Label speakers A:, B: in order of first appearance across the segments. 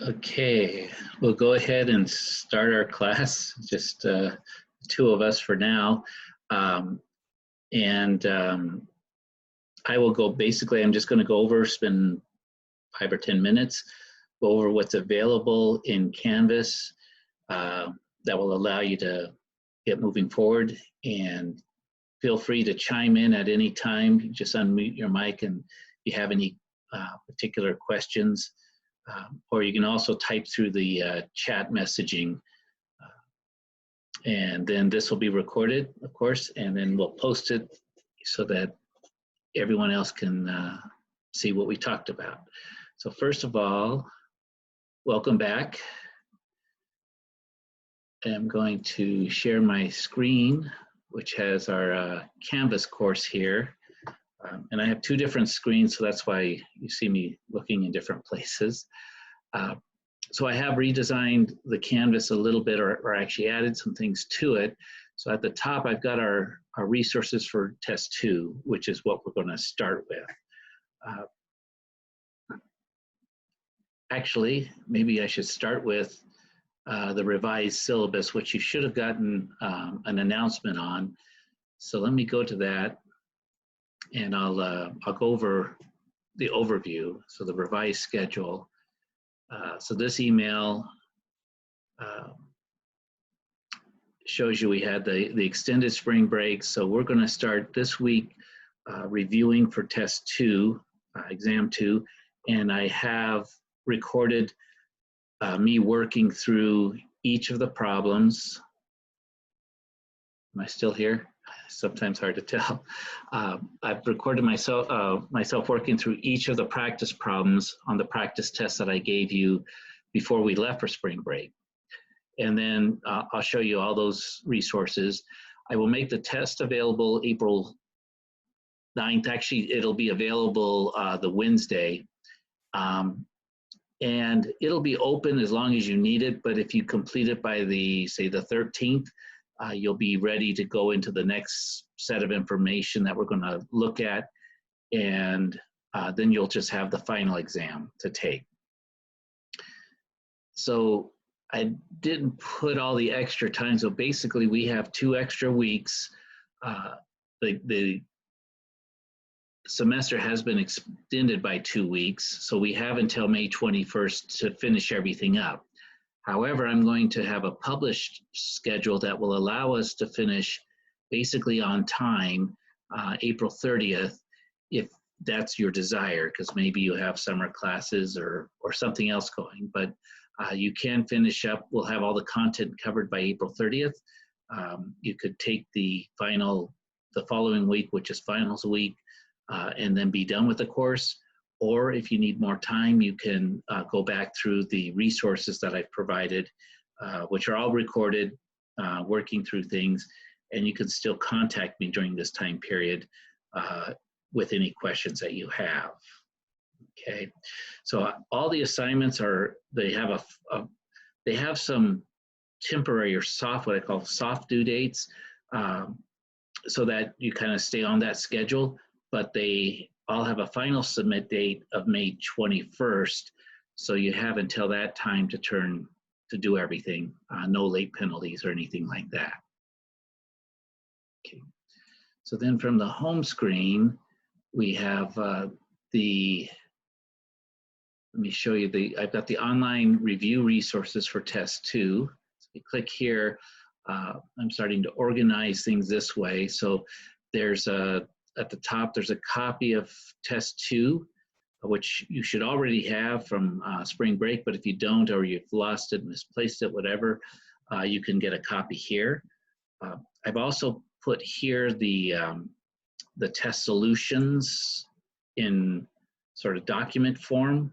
A: Okay, we'll go ahead and start our class, just two of us for now. I will go, basically, I'm just going to go over, spend 5 or 10 minutes, go over what's available in Canvas that will allow you to get moving forward. And feel free to chime in at any time. Just unmute your mic and if you have any particular questions. Or you can also type through the chat messaging. And then this will be recorded, of course, and then we'll post it so that everyone else can see what we talked about. So first of all, welcome back. I'm going to share my screen, which has our Canvas course here. And I have two different screens, so that's why you see me looking in different places. So I have redesigned the Canvas a little bit, or actually added some things to it. So at the top, I've got our resources for test 2, which is what we're going to start with. Actually, maybe I should start with the revised syllabus, which you should have gotten an announcement on. So let me go to that, and I'll go over the overview. So the revised schedule. So this email shows you we had the extended spring break. So we're going to start this week reviewing for test 2, exam 2, and I have recorded me working through each of the problems. Am I still here? Sometimes hard to tell. I've recorded myself working through each of the practice problems on the practice test that I gave you before we left for spring break. And then I'll show you all those resources. I will make the test available April 9th. Actually, it'll be available the Wednesday. And it'll be open as long as you need it, but if you complete it by say the 13th, you'll be ready to go into the next set of information that we're going to look at, and then you'll just have the final exam to take. So I didn't put all the extra time, so basically we have 2 extra weeks. The semester has been extended by 2 weeks, so we have until May 21st to finish everything up. However, I'm going to have a published schedule that will allow us to finish basically on time, April 30th, if that's your desire, because maybe you have summer classes or something else going, but you can finish up. We'll have all the content covered by April 30th. You could take the following week, which is finals week, and then be done with the course. Or if you need more time, you can go back through the resources that I've provided, which are all recorded, working through things, and you can still contact me during this time period with any questions that you have. Okay, so all the assignments they have some temporary or soft, what I call soft due dates, so that you kind of stay on that schedule, but they all have a final submit date of May 21st, so you have until that time to do everything. No late penalties or anything like that. Okay, so then from the home screen, we have let me show you I've got the online review resources for test 2. So you click here, I'm starting to organize things this way. So there's at the top, there's a copy of test 2, which you should already have from spring break, but if you don't, or you've lost it, misplaced it, whatever, you can get a copy here. I've also put here the test solutions in sort of document form.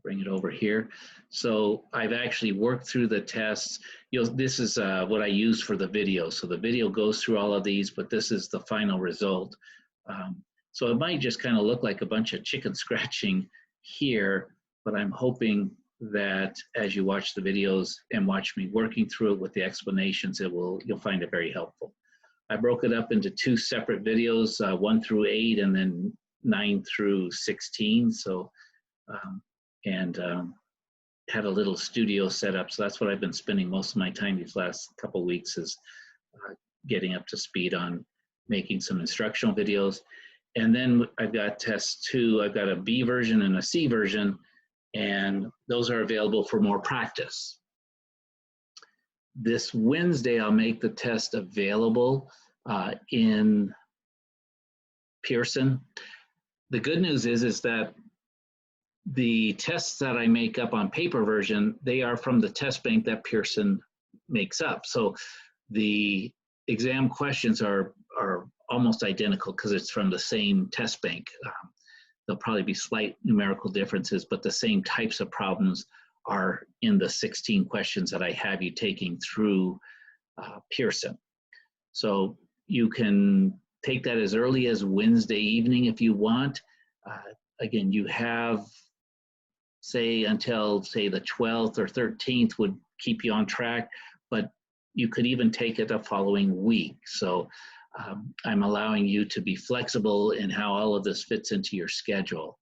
A: Bring it over here. So I've actually worked through the tests. This is what I use for the video. So the video goes through all of these, but this is the final result. So it might just kind of look like a bunch of chicken scratching here, but I'm hoping that as you watch the videos and watch me working through it with the explanations, you'll find it very helpful. I broke it up into 2 separate videos, 1 through 8 and then 9 through 16. So and had a little studio set up. So that's what I've been spending most of my time these last couple of weeks, is getting up to speed on making some instructional videos. And then I've got test 2. I've got a B version and a C version, and those are available for more practice. This Wednesday, I'll make the test available in Pearson. The good news is that the tests that I make up on paper version, they are from the test bank that Pearson makes up. So the exam questions are almost identical because it's from the same test bank. There'll probably be slight numerical differences, but the same types of problems are in the 16 questions that I have you taking through Pearson. So you can take that as early as Wednesday evening if you want. Again, you have, say, until, say, the 12th or 13th would keep you on track, but you could even take it the following week. So I'm allowing you to be flexible in how all of this fits into your schedule.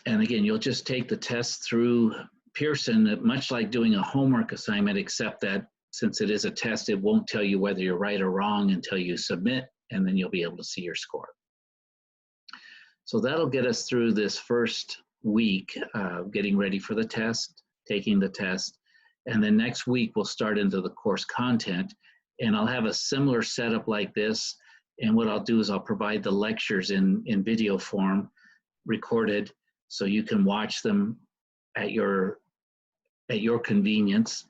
A: And again, you'll just take the test through Pearson, much like doing a homework assignment, except that since it is a test, it won't tell you whether you're right or wrong until you submit, and then you'll be able to see your score. So that'll get us through this first week, getting ready for the test, taking the test. And then next week, we'll start into the course content. And I'll have a similar setup like this. And what I'll do is I'll provide the lectures in video form, recorded, so you can watch them at your convenience.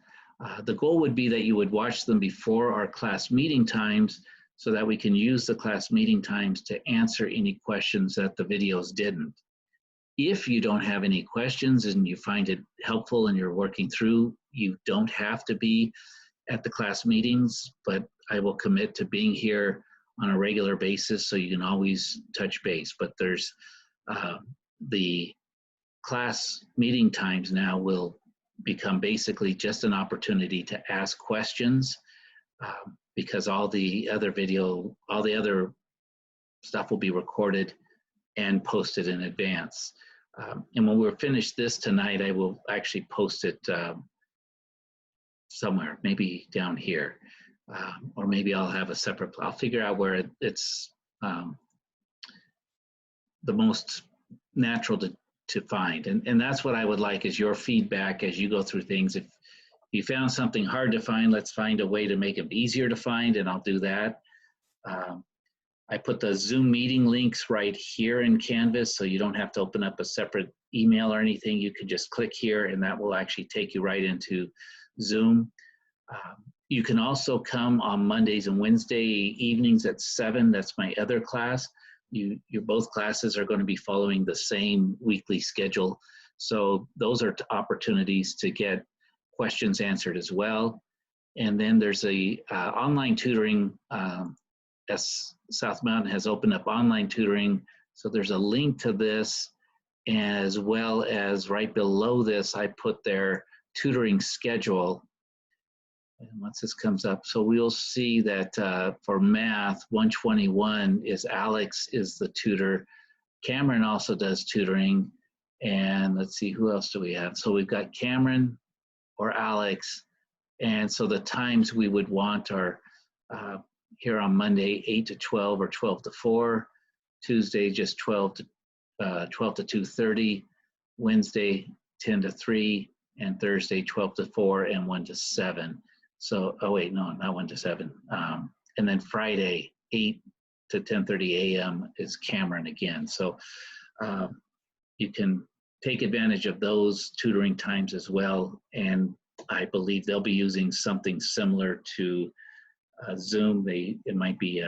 A: The goal would be that you would watch them before our class meeting times, so that we can use the class meeting times to answer any questions that the videos didn't. If you don't have any questions and you find it helpful and you're working through, you don't have to be at the class meetings, but I will commit to being here on a regular basis so you can always touch base. But there's the class meeting times now will become basically just an opportunity to ask questions, because all the other stuff will be recorded and posted in advance. And when we're finished this tonight, I will actually post it somewhere, maybe down here, or maybe I'll have a separate, I'll figure out where it's the most natural to find. And that's what I would like, is your feedback as you go through things. If you found something hard to find, let's find a way to make it easier to find, and I'll do that. I put the Zoom meeting links right here in Canvas, so you don't have to open up a separate email or anything. You can just click here, and that will actually take you right into Zoom. You can also come on Mondays and Wednesday evenings at 7. That's my other class. Your both classes are going to be following the same weekly schedule. So those are opportunities to get questions answered as well. And then there's a online tutoring. South Mountain has opened up online tutoring. So there's a link to this, as well as right below this, I put their tutoring schedule. And once this comes up, so we'll see that for Math 121 is Alex is the tutor. Cameron also does tutoring. And let's see, who else do we have? So we've got Cameron or Alex. And so the times we would want are here on Monday, 8 to 12 or 12 to 4. Tuesday, just 12 to 2:30. Wednesday, 10 to 3. And Thursday, 12 to 4 and 1 to 7. So, oh wait, no, not 1 to 7. And then Friday, 8 to 10:30 a.m. is Cameron again. So you can take advantage of those tutoring times as well. And I believe they'll be using something similar to Zoom. It might be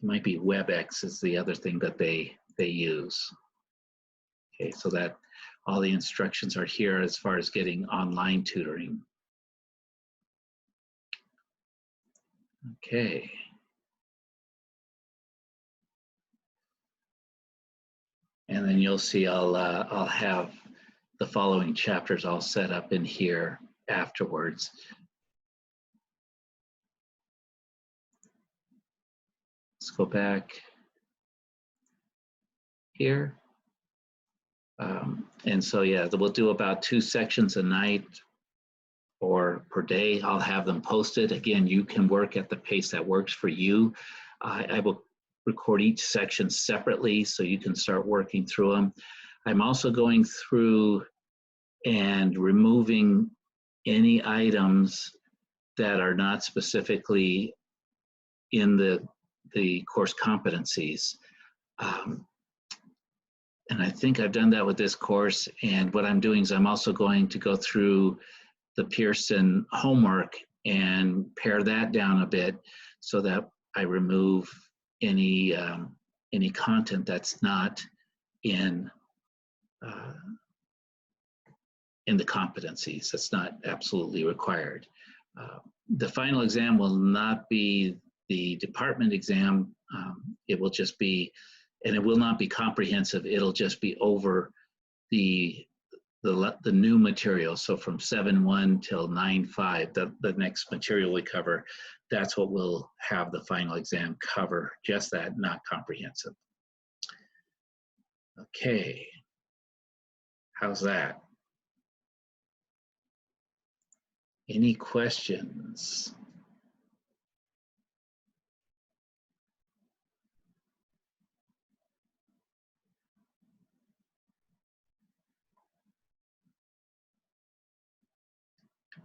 A: WebEx is the other thing that they use. Okay, so that all the instructions are here as far as getting online tutoring. Okay. And then you'll see I'll have the following chapters all set up in here afterwards. Let's go back. here. And so, yeah, we'll do about 2 sections a night or per day. I'll have them posted. Again, you can work at the pace that works for you. I will record each section separately so you can start working through them. I'm also going through and removing any items that are not specifically in the course competencies. And I think I've done that with this course. And what I'm doing is I'm also going to go through the Pearson homework and pare that down a bit so that I remove any content that's not in the competencies. That's not absolutely required. The final exam will not be the department exam. It will just be, and it will not be comprehensive. It'll just be over the new material. So from 7.1 till 9.5, the next material we cover, that's what we'll have the final exam cover, just that, not comprehensive. Okay, how's that? Any questions?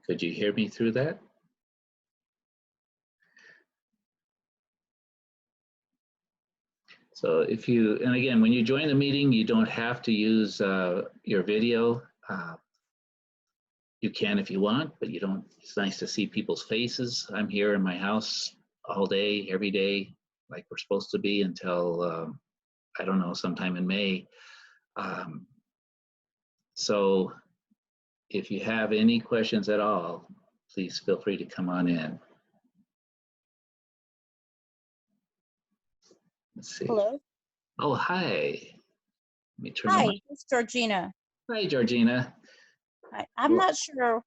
A: Could you hear me through that? So if you, and again, when you join the meeting, you don't have to use your video. You can if you want, but you don't. It's nice to see people's faces. I'm here in my house all day, every day, like we're supposed to be until, I don't know, sometime in May. So if you have any questions at all, please feel free to come on in. Let's see.
B: Hello.
A: Oh, hi. Let me turn
B: Hi,
A: on.
B: it's Georgina.
A: Hi, Georgina.
B: I'm not sure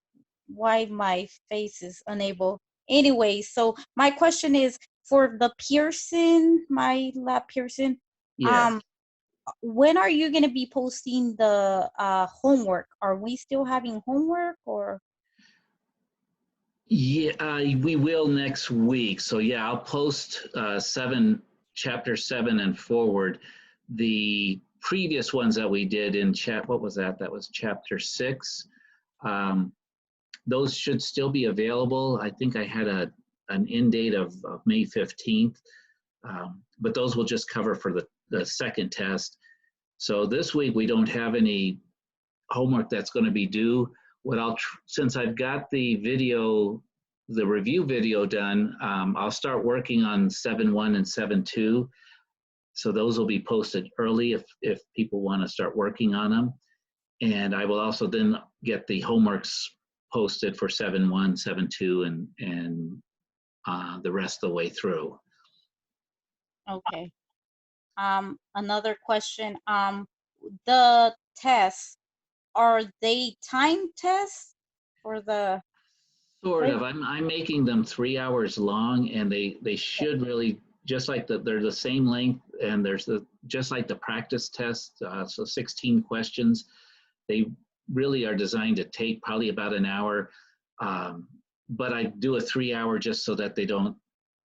B: why my face is unable. Anyway, so my question is for the Pearson, my lab Pearson.
A: Yeah.
B: When are you going to be posting the homework? Are we still having homework or?
A: Yeah, we will next week. So yeah, I'll post chapter 7 and forward. The previous ones that we did in what was that? That was chapter 6. Those should still be available. I think I had an end date of May 15th, but those will just cover for the second test. So this week we don't have any homework that's going to be due. What since I've got the video, the review video done, I'll start working on 7.1 and 7.2. So those will be posted early if people want to start working on them. And I will also then get the homeworks posted for 7.1, 7.2, and the rest of the way through.
B: Okay. Another question. The tests, are they time tests for the?
A: Sort of. I'm making them 3 hours long, and they should really, just like they're the same length, and there's just like the practice test. So 16 questions. They really are designed to take probably about an hour, but I do a 3 hour just so that they don't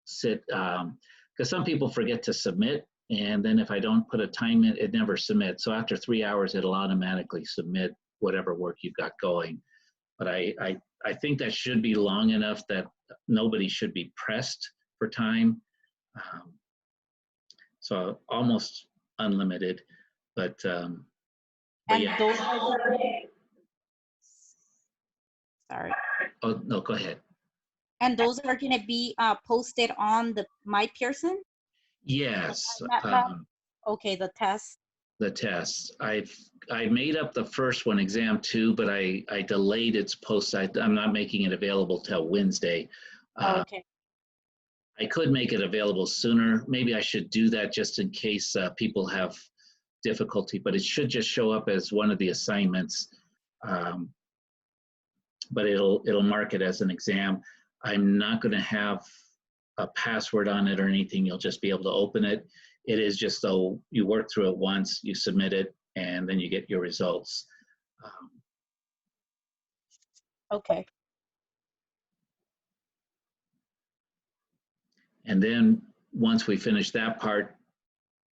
A: sit. Because some people forget to submit, and then if I don't put a time in, it never submits. So after 3 hours, it'll automatically submit whatever work you've got going. But I think that should be long enough that nobody should be pressed for time. So almost unlimited, but
B: And
A: yeah.
B: those are, sorry.
A: Oh, no, go ahead.
B: And those are going to be posted on the My Pearson?
A: Yes.
B: Okay, the test.
A: The tests. I made up the first one, exam 2, but I delayed its post. I'm not making it available till Wednesday.
B: Okay.
A: I could make it available sooner. Maybe I should do that just in case people have difficulty, but it should just show up as one of the assignments. But it'll mark it as an exam. I'm not going to have a password on it or anything. You'll just be able to open it. It is just though you work through it once, you submit it, and then you get your results.
B: Okay.
A: And then once we finish that part,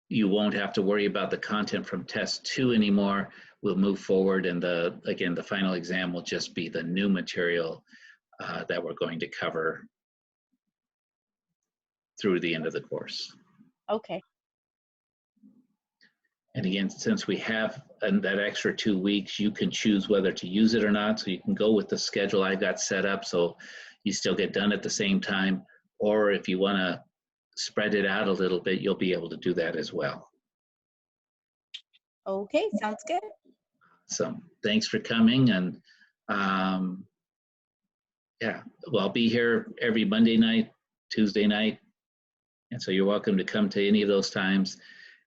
A: you won't have to worry about the content from test 2 anymore. We'll move forward, and again, the final exam will just be the new material that we're going to cover through the end of the course.
B: Okay.
A: And again, since we have that extra 2 weeks, you can choose whether to use it or not. So you can go with the schedule I got set up so you still get done at the same time. Or if you want to spread it out a little bit, you'll be able to do that as well.
B: Okay, sounds good.
A: So thanks for coming. And yeah, well, I'll be here every Monday night, Tuesday night. And so you're welcome to come to any of those times.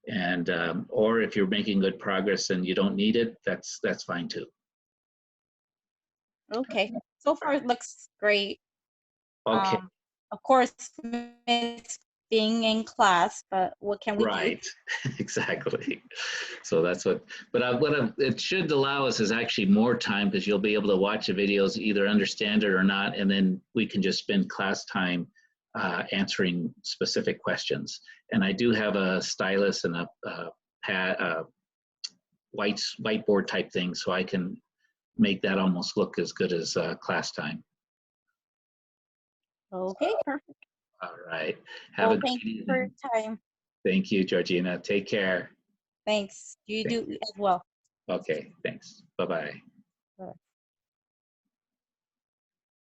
A: And or if you're making good progress and you don't need it, that's fine too.
B: Okay. So far it looks great.
A: Okay.
B: Of course, miss being in class, but what can we do?
A: Right. Exactly. So that's what it should allow us is actually more time, because you'll be able to watch the videos, either understand it or not, and then we can just spend class time answering specific questions. And I do have a stylus and a pad, whiteboard type thing, so I can make that almost look as good as class time.
B: Okay, perfect.
A: All right. Have a
B: thank
A: good
B: you for your
A: evening.
B: time.
A: Thank you, Georgina. Take care.
B: Thanks. You
A: Thank
B: do as well.
A: Okay, thanks. Bye-bye.